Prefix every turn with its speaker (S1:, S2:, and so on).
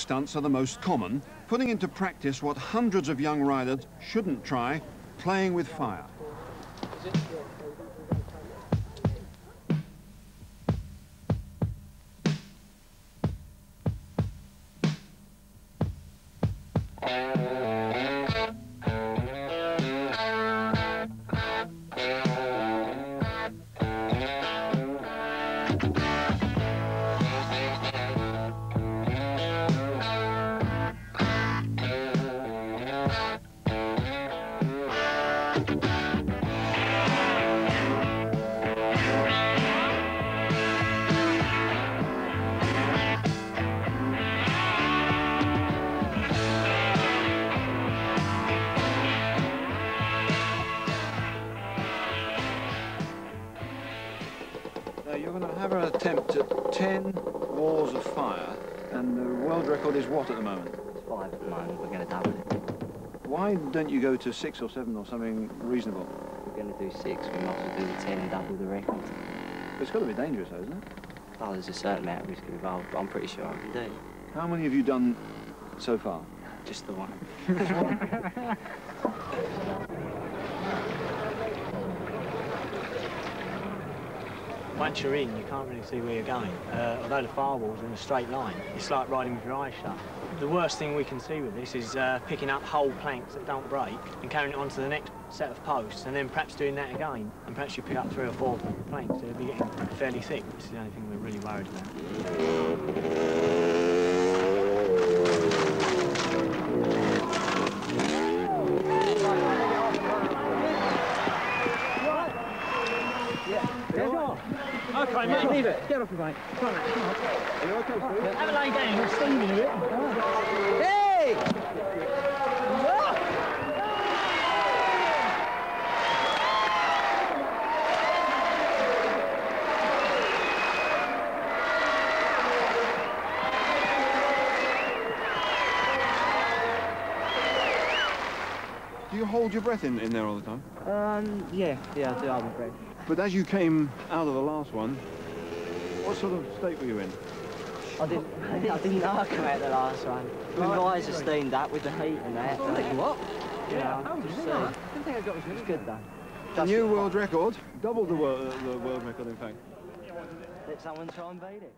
S1: stunts are the most common, putting into practice what hundreds of young riders shouldn't try, playing with fire. You're going to have an attempt at 10 walls of fire, and the world record is what at the moment?
S2: It's 5 at the moment. We're going to double it.
S1: Why don't you go to 6 or 7 or something reasonable?
S2: We're going to do 6. We might as well do the 10 and double the record.
S1: But it's got to be dangerous, though, isn't it?
S2: Oh, there's a certain amount of risk involved, but I'm pretty sure I can do it.
S1: How many have you done so far?
S2: Just the one.
S3: Once you're in, you can't really see where you're going. Although the firewall's in a straight line, it's like riding with your eyes shut. The worst thing we can see with this is picking up whole planks that don't break and carrying it on to the next set of posts, and then perhaps doing that again. And perhaps you pick up 3 or 4 planks, so they'll be getting fairly thick. This is the only thing we're really worried about.
S4: Okay, mate, leave it. Get off your mate. Come on, mate. Are you okay, Steve? Have a lay down. We're steaming a bit. Hey!
S1: Do you hold your breath in there all the time?
S4: Yeah, I do hold my breath.
S1: But as you came out of the last one, what sort of state were you in?
S2: I didn't know I come out the last one. My eyes are steamed up with the heat and that.
S4: What?
S2: Yeah,
S4: I didn't think I got as
S2: good though.
S1: The new world record, double the world record in fact.
S2: Let someone try and beat it.